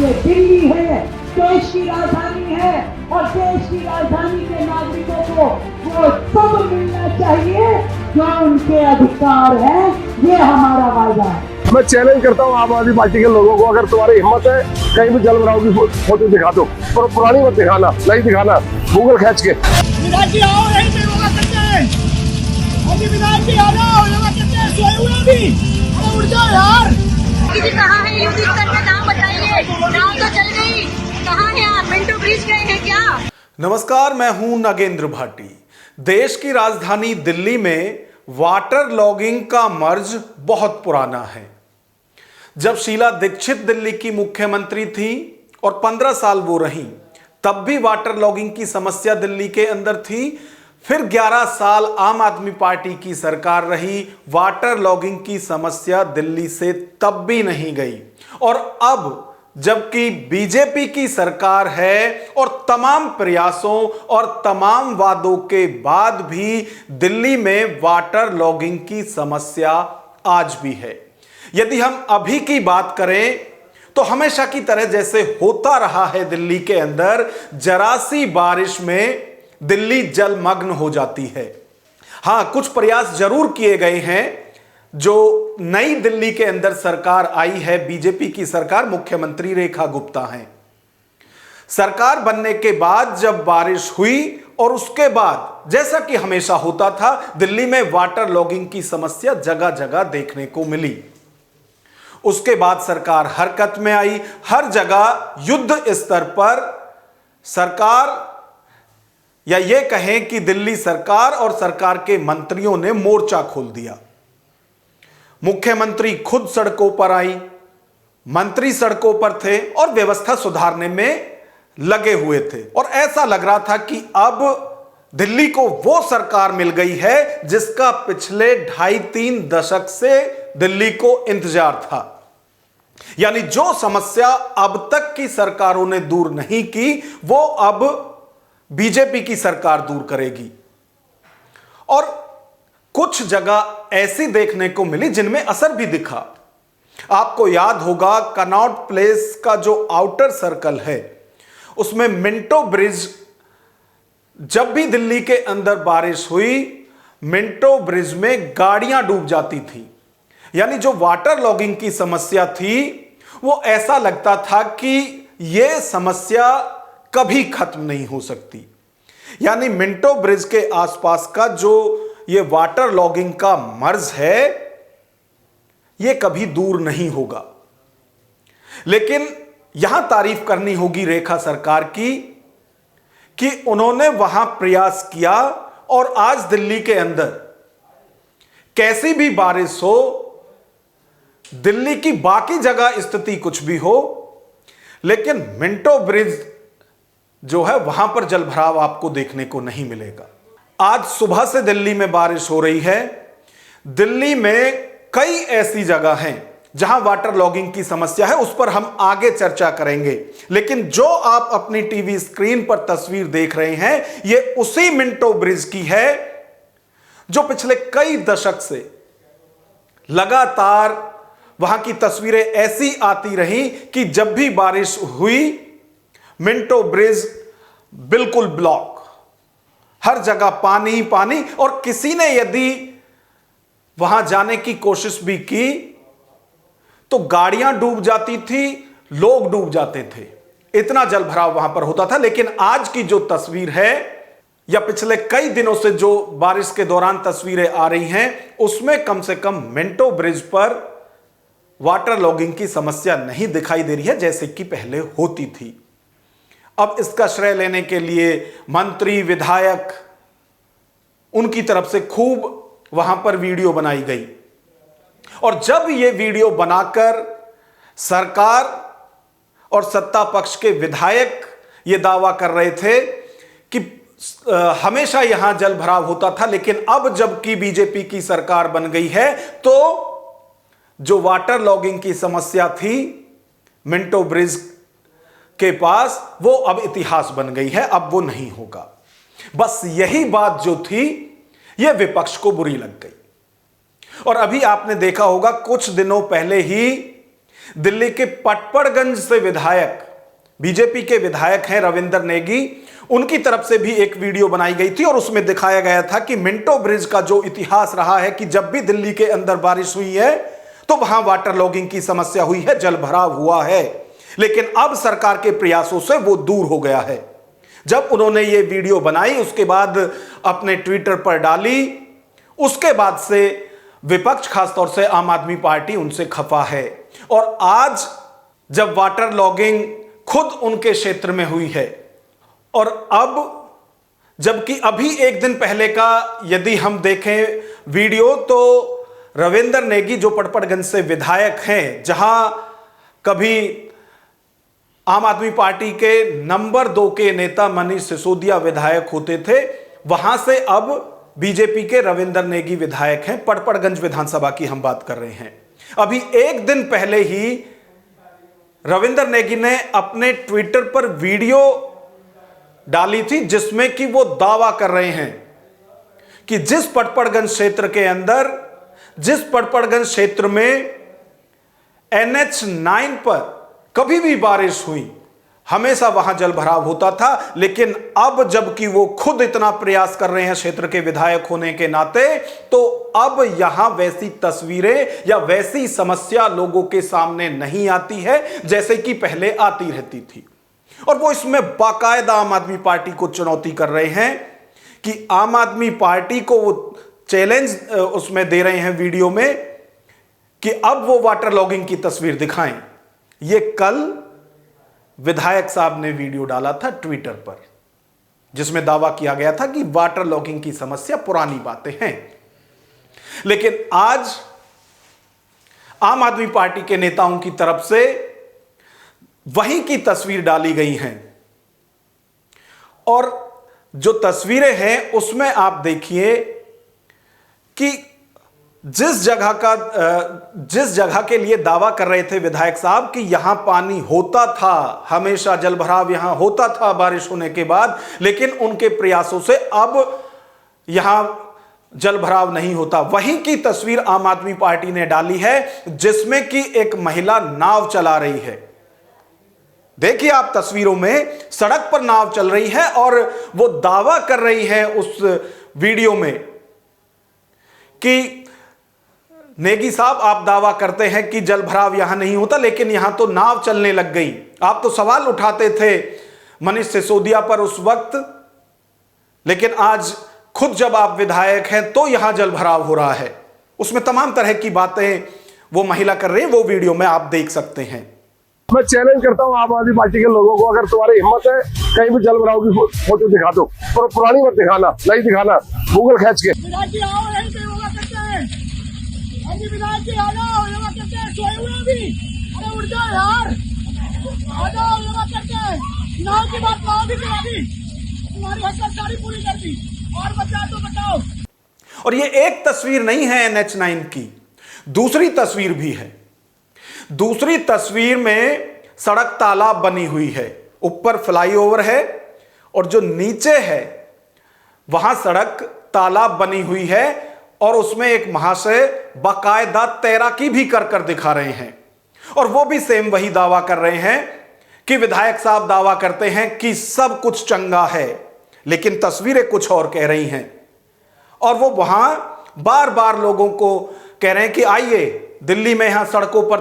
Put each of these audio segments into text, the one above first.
ये दिल्ली है, देश की राजधानी है और देश की राजधानी के नागरिकों को वो सब मिलना चाहिए जो उनके अधिकार है। ये हमारा वायदा है। मैं चैलेंज करता हूँ आम आदमी पार्टी के लोगों को, अगर तुम्हारी हिम्मत है कहीं भी जल भराव की फोटो दिखा दो, पर पुरानी मत दिखाना, नहीं दिखाना, गूगल खींच के। विधायक जी आओ, यहीं पे योगा करते हैं। अभी विधायक जी आ जाओ, योगा करते हैं। सोए हुए अभी, अरे उठ जाओ यार। जी कहाँ है यूपी स्तर का नाम बताइए। नाम तो चल गई, कहाँ है आप? मिंटो ब्रिज गए हैं क्या? नमस्कार, मैं हूं नागेंद्र भाटी। देश की राजधानी दिल्ली में वाटर लॉगिंग का मर्ज बहुत पुराना है। जब शीला दीक्षित दिल्ली की मुख्यमंत्री थी और 15 साल वो रहीं, तब भी वाटर लॉगिंग की समस्या दिल्ली के अंदर थी। फिर 11 साल आम आदमी पार्टी की सरकार रही, वाटर लॉगिंग की समस्या दिल्ली से तब भी नहीं गई। और अब जबकि बीजेपी की सरकार है और तमाम प्रयासों और तमाम वादों के बाद भी दिल्ली में वाटर लॉगिंग की समस्या आज भी है। यदि हम अभी की बात करें तो हमेशा की तरह जैसे होता रहा है, दिल्ली के अंदर जरा सी बारिश में दिल्ली जलमग्न हो जाती है। हां, कुछ प्रयास जरूर किए गए हैं। जो नई दिल्ली के अंदर सरकार आई है, बीजेपी की सरकार, मुख्यमंत्री रेखा गुप्ता हैं। सरकार बनने के बाद जब बारिश हुई और उसके बाद जैसा कि हमेशा होता था, दिल्ली में वाटर लॉगिंग की समस्या जगह जगह देखने को मिली। उसके बाद सरकार हरकत में आई। हर जगह युद्ध स्तर पर सरकार, या यह कहें कि दिल्ली सरकार और सरकार के मंत्रियों ने मोर्चा खोल दिया। मुख्यमंत्री खुद सड़कों पर आई, मंत्री सड़कों पर थे और व्यवस्था सुधारने में लगे हुए थे। और ऐसा लग रहा था कि अब दिल्ली को वो सरकार मिल गई है जिसका पिछले 2.5-3 दशक से दिल्ली को इंतजार था। यानी जो समस्या अब तक की सरकारों ने दूर नहीं की, वो अब बीजेपी की सरकार दूर करेगी। और कुछ जगह ऐसी देखने को मिली जिनमें असर भी दिखा। आपको याद होगा, कनॉट प्लेस का जो आउटर सर्कल है, उसमें मिंटो ब्रिज, जब भी दिल्ली के अंदर बारिश हुई, मिंटो ब्रिज में गाड़ियां डूब जाती थी। यानी जो वाटर लॉगिंग की समस्या थी, वो ऐसा लगता था कि यह समस्या कभी खत्म नहीं हो सकती। यानी मिंटो ब्रिज के आसपास का जो ये वाटर लॉगिंग का मर्ज है, ये कभी दूर नहीं होगा। लेकिन यहां तारीफ करनी होगी रेखा सरकार की कि उन्होंने वहां प्रयास किया और आज दिल्ली के अंदर कैसी भी बारिश हो, दिल्ली की बाकी जगह स्थिति कुछ भी हो, लेकिन मिंटो ब्रिज जो है वहां पर जलभराव आपको देखने को नहीं मिलेगा। आज सुबह से दिल्ली में बारिश हो रही है। दिल्ली में कई ऐसी जगह हैं जहां वाटर लॉगिंग की समस्या है, उस पर हम आगे चर्चा करेंगे। लेकिन जो आप अपनी टीवी स्क्रीन पर तस्वीर देख रहे हैं, यह उसी मिंटो ब्रिज की है जो पिछले कई दशक से लगातार वहां की तस्वीरें ऐसी आती रही कि जब भी बारिश हुई, मिंटो ब्रिज बिल्कुल ब्लॉक, हर जगह पानी ही पानी। और किसी ने यदि वहां जाने की कोशिश भी की तो गाड़ियां डूब जाती थी, लोग डूब जाते थे, इतना जलभराव वहां पर होता था। लेकिन आज की जो तस्वीर है, या पिछले कई दिनों से जो बारिश के दौरान तस्वीरें आ रही हैं, उसमें कम से कम मिंटो ब्रिज पर वाटर लॉगिंग की समस्या नहीं दिखाई दे रही है जैसे कि पहले होती थी। अब इसका श्रेय लेने के लिए मंत्री, विधायक, उनकी तरफ से खूब वहां पर वीडियो बनाई गई। और जब यह वीडियो बनाकर सरकार और सत्ता पक्ष के विधायक यह दावा कर रहे थे कि हमेशा यहां जल भराव होता था, लेकिन अब जबकि बीजेपी की सरकार बन गई है तो जो वाटर लॉगिंग की समस्या थी मिंटो ब्रिज के पास, वो अब इतिहास बन गई है, अब वो नहीं होगा। बस यही बात जो थी, यह विपक्ष को बुरी लग गई। और अभी आपने देखा होगा, कुछ दिनों पहले ही दिल्ली के पटपड़गंज से विधायक, बीजेपी के विधायक हैं रविंदर नेगी, उनकी तरफ से भी एक वीडियो बनाई गई थी और उसमें दिखाया गया था कि मिंटो ब्रिज का जो इतिहास रहा है कि जब भी दिल्ली के अंदर बारिश हुई है तो वहां वाटर लॉगिंग की समस्या हुई है, जल भराव हुआ है, लेकिन अब सरकार के प्रयासों से वो दूर हो गया है। जब उन्होंने ये वीडियो बनाई, उसके बाद अपने ट्विटर पर डाली, उसके बाद से विपक्ष, खासतौर से आम आदमी पार्टी, उनसे खफा है। और आज जब वाटर लॉगिंग खुद उनके क्षेत्र में हुई है और अब जबकि अभी एक दिन पहले का यदि हम देखें वीडियो, तो रविंदर नेगी जो पटपड़गंज से विधायक हैं, जहां कभी आम आदमी पार्टी के नंबर 2 के नेता मनीष सिसोदिया विधायक होते थे, वहां से अब बीजेपी के रविंदर नेगी विधायक हैं। पटपड़गंज विधानसभा की हम बात कर रहे हैं। अभी एक दिन पहले ही रविंदर नेगी ने अपने ट्विटर पर वीडियो डाली थी जिसमें कि वो दावा कर रहे हैं कि जिस पटपड़गंज क्षेत्र के अंदर, जिस पटपड़गंज क्षेत्र में NH9 पर कभी भी बारिश हुई हमेशा वहां जल भराव होता था, लेकिन अब जबकि वो खुद इतना प्रयास कर रहे हैं क्षेत्र के विधायक होने के नाते, तो अब यहां वैसी तस्वीरें या वैसी समस्या लोगों के सामने नहीं आती है जैसे कि पहले आती रहती थी। और वो इसमें बाकायदा आम आदमी पार्टी को चुनौती कर रहे हैं कि आम आदमी पार्टी को वो चैलेंज उसमें दे रहे हैं वीडियो में कि अब वो वाटर लॉगिंग की तस्वीर दिखाएं। ये कल विधायक साहब ने वीडियो डाला था ट्विटर पर जिसमें दावा किया गया था कि वाटर लॉगिंग की समस्या पुरानी बातें हैं, लेकिन आज आम आदमी पार्टी के नेताओं की तरफ से वहीं की तस्वीर डाली गई हैं। और जो तस्वीरें हैं उसमें आप देखिए कि जिस जगह के लिए दावा कर रहे थे विधायक साहब कि यहां पानी होता था, हमेशा जल भराव यहां होता था बारिश होने के बाद, लेकिन उनके प्रयासों से अब यहां जल भराव नहीं होता, वहीं की तस्वीर आम आदमी पार्टी ने डाली है जिसमें कि एक महिला नाव चला रही है। देखिए आप तस्वीरों में सड़क पर नाव चल रही है और वो दावा कर रही है उस वीडियो में कि नेगी साहब आप दावा करते हैं कि जल भराव यहां नहीं होता, लेकिन यहां तो नाव चलने लग गई। आप तो सवाल उठाते थे मनीष सिसोदिया पर उस वक्त, लेकिन आज खुद जब आप विधायक हैं तो यहां जल भराव हो रहा है। उसमें तमाम तरह की बातें वो महिला कर रही है, वो वीडियो में आप देख सकते हैं। मैं चैलेंज करता हूँ आम आदमी पार्टी के लोगों को, अगर तुम्हारी हिम्मत है कहीं भी जल भराव की फोटो दिखा दो, पर पुरानी मत दिखाना, नई दिखाना, गूगल खींच के। विधायक जी आओ, यहीं पे योगा करते हैं। हाँ जी विधायक जी आ जाओ, योगा करते हैं। सोए हुए अभी, अरे उठ जाओ यार, आ जाओ योगा करते हैं। नाव की बात नाव भी करा दी, तुम्हारी हसरत सारी पूरी कर दी, और बचाओ तो बचाओ। और ये एक तस्वीर नहीं है NH9 की, दूसरी तस्वीर भी है। दूसरी तस्वीर में सड़क तालाब बनी हुई है, ऊपर फ्लाईओवर है और जो नीचे है वहां सड़क तालाब बनी हुई है और उसमें एक महाशय बाकायदा तैराकी भी कर दिखा रहे हैं। और वो भी सेम वही दावा कर रहे हैं कि विधायक साहब दावा करते हैं कि सब कुछ चंगा है, लेकिन तस्वीरें कुछ और कह रही हैं। और वो वहां बार बार लोगों को कह रहे हैं कि आइए, दिल्ली में यहां सड़कों पर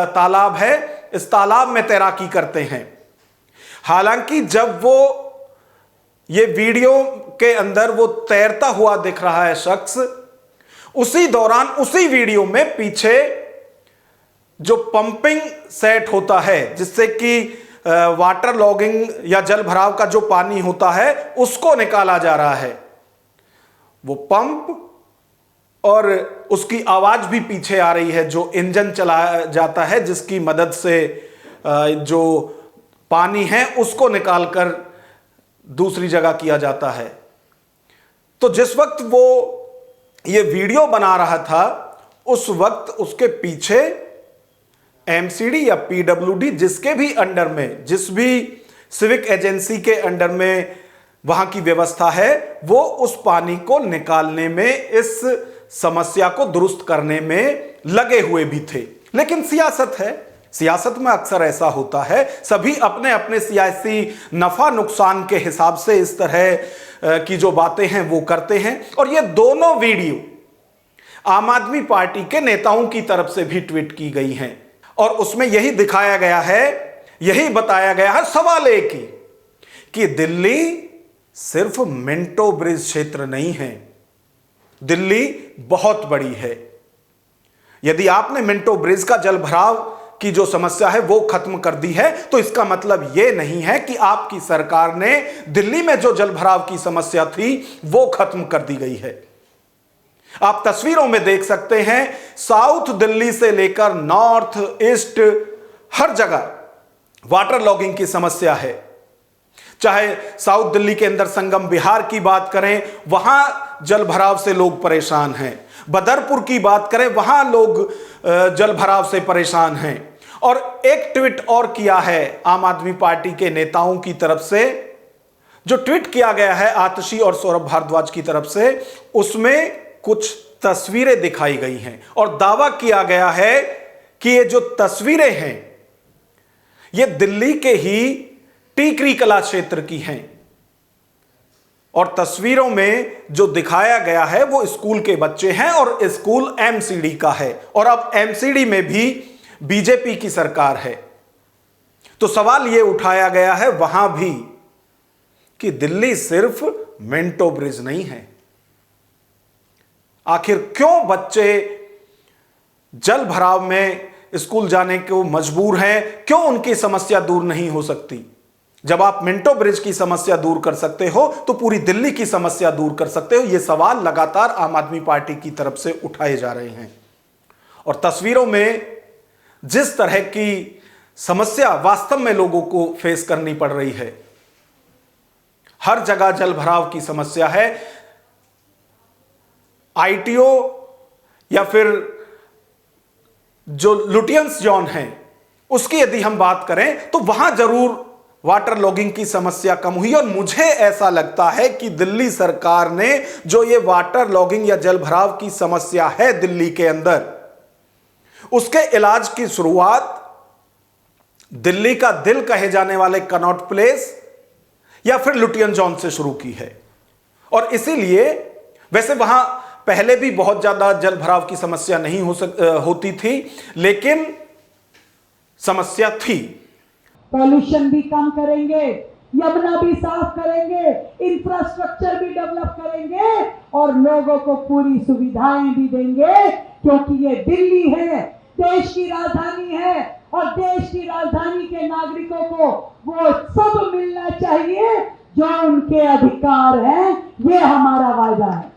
तालाब है, इस तालाब में तैराकी करते हैं। हालांकि जब वो ये वीडियो के अंदर वो तैरता हुआ दिख रहा है शख्स, उसी दौरान उसी वीडियो में पीछे जो पंपिंग सेट होता है जिससे कि वाटर लॉगिंग या जल भराव का जो पानी होता है उसको निकाला जा रहा है। वो पंप और उसकी आवाज भी पीछे आ रही है, जो इंजन चलाया जाता है जिसकी मदद से जो पानी है उसको निकालकर दूसरी जगह किया जाता है। तो जिस वक्त वो ये वीडियो बना रहा था उस वक्त उसके पीछे MCD या PWD जिसके भी अंडर में, जिस भी सिविक एजेंसी के अंडर में वहां की व्यवस्था है, वो उस पानी को निकालने में, इस समस्या को दुरुस्त करने में लगे हुए भी थे। लेकिन सियासत है, सियासत में अक्सर ऐसा होता है, सभी अपने अपने सियासी नफा नुकसान के हिसाब से इस तरह की जो बातें हैं वो करते हैं। और ये दोनों वीडियो आम आदमी पार्टी के नेताओं की तरफ से भी ट्वीट की गई हैं और उसमें यही दिखाया गया है, यही बताया गया है, सवाल एक ही कि दिल्ली सिर्फ मिंटो ब्रिज क्षेत्र नहीं है, दिल्ली बहुत बड़ी है। यदि आपने मिंटो ब्रिज का जल भराव की जो समस्या है वो खत्म कर दी है तो इसका मतलब यह नहीं है कि आपकी सरकार ने दिल्ली में जो जल भराव की समस्या थी वो खत्म कर दी गई है। आप तस्वीरों में देख सकते हैं, साउथ दिल्ली से लेकर नॉर्थ ईस्ट हर जगह वाटर लॉगिंग की समस्या है। चाहे साउथ दिल्ली के अंदर संगम विहार की बात करें, वहां जल भराव से लोग परेशान हैं। बदरपुर की बात करें, वहां लोग जल भराव से परेशान हैं। और एक ट्वीट और किया है आम आदमी पार्टी के नेताओं की तरफ से, जो ट्वीट किया गया है आतिशी और सौरभ भारद्वाज की तरफ से, उसमें कुछ तस्वीरें दिखाई गई हैं और दावा किया गया है कि ये जो तस्वीरें हैं ये दिल्ली के ही टीकरी कला क्षेत्र की हैं। और तस्वीरों में जो दिखाया गया है वो स्कूल के बच्चे हैं और स्कूल एमसीडी का है और अब एमसीडी में भी बीजेपी की सरकार है। तो सवाल यह उठाया गया है वहां भी कि दिल्ली सिर्फ मिंटो ब्रिज नहीं है। आखिर क्यों बच्चे जल भराव में स्कूल जाने को मजबूर हैं? क्यों उनकी समस्या दूर नहीं हो सकती? जब आप मिंटो ब्रिज की समस्या दूर कर सकते हो तो पूरी दिल्ली की समस्या दूर कर सकते हो। यह सवाल लगातार आम आदमी पार्टी की तरफ से उठाए जा रहे हैं और तस्वीरों में जिस तरह की समस्या वास्तव में लोगों को फेस करनी पड़ रही है, हर जगह जल भराव की समस्या है। आईटीओ या फिर जो लुटियंस जोन है उसकी यदि हम बात करें तो वहां जरूर वाटर लॉगिंग की समस्या कम हुई। और मुझे ऐसा लगता है कि दिल्ली सरकार ने जो ये वाटर लॉगिंग या जल भराव की समस्या है दिल्ली के अंदर, उसके इलाज की शुरुआत दिल्ली का दिल कहे जाने वाले कनॉट प्लेस या फिर लुटियन जोन से शुरू की है। और इसीलिए वैसे वहां पहले भी बहुत ज्यादा जल भराव की समस्या नहीं होती थी, लेकिन समस्या थी। पॉल्यूशन भी कम करेंगे, यमुना भी साफ करेंगे, इंफ्रास्ट्रक्चर भी डेवलप करेंगे और लोगों को पूरी सुविधाएं भी देंगे, क्योंकि ये दिल्ली है, देश की राजधानी है और देश की राजधानी के नागरिकों को वो सब मिलना चाहिए जो उनके अधिकार हैं। ये हमारा वायदा है।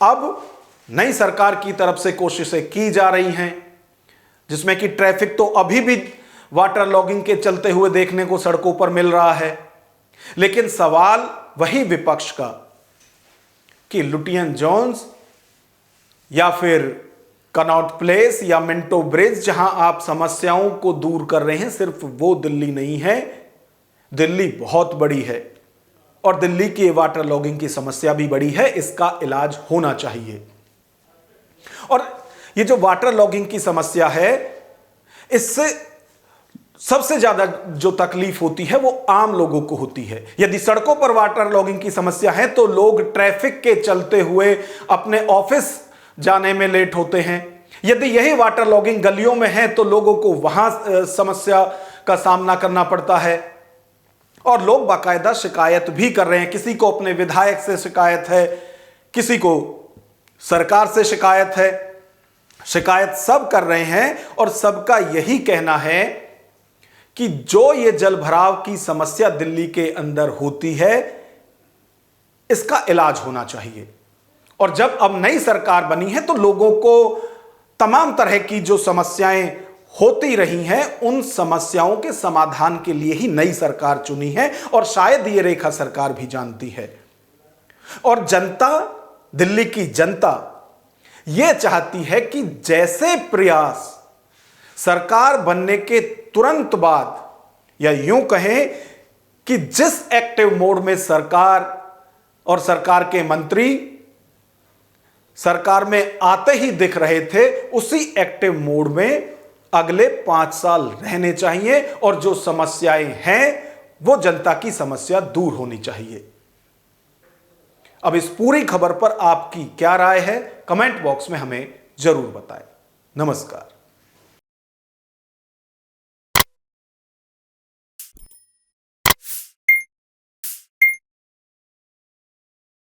अब नई सरकार की तरफ से कोशिशें की जा रही हैं जिसमें कि ट्रैफिक तो अभी भी वाटर लॉगिंग के चलते हुए देखने को सड़कों पर मिल रहा है, लेकिन सवाल वही विपक्ष का कि लुटियन जोन्स या फिर कनॉट प्लेस या मिंटो ब्रिज जहां आप समस्याओं को दूर कर रहे हैं, सिर्फ वो दिल्ली नहीं है। दिल्ली बहुत बड़ी है और दिल्ली की वाटर लॉगिंग की समस्या भी बड़ी है, इसका इलाज होना चाहिए। और ये जो वाटर लॉगिंग की समस्या है, इससे सबसे ज्यादा जो तकलीफ होती है वो आम लोगों को होती है। यदि सड़कों पर वाटर लॉगिंग की समस्या है तो लोग ट्रैफिक के चलते हुए अपने ऑफिस जाने में लेट होते हैं। यदि यही वाटर लॉगिंग गलियों में है तो लोगों को वहां समस्या का सामना करना पड़ता है और लोग बाकायदा शिकायत भी कर रहे हैं। किसी को अपने विधायक से शिकायत है, किसी को सरकार से शिकायत है, शिकायत सब कर रहे हैं और सबका यही कहना है कि जो ये जल भराव की समस्या दिल्ली के अंदर होती है इसका इलाज होना चाहिए। और जब अब नई सरकार बनी है तो लोगों को तमाम तरह की जो समस्याएं होती रही हैं उन समस्याओं के समाधान के लिए ही नई सरकार चुनी है और शायद ये रेखा सरकार भी जानती है। और जनता, दिल्ली की जनता यह चाहती है कि जैसे प्रयास सरकार बनने के तुरंत बाद, या यूं कहें कि जिस एक्टिव मोड में सरकार और सरकार के मंत्री सरकार में आते ही दिख रहे थे, उसी एक्टिव मोड में अगले 5 साल रहने चाहिए और जो समस्याएं हैं वो जनता की समस्या दूर होनी चाहिए। अब इस पूरी खबर पर आपकी क्या राय है, कमेंट बॉक्स में हमें जरूर बताएं। नमस्कार।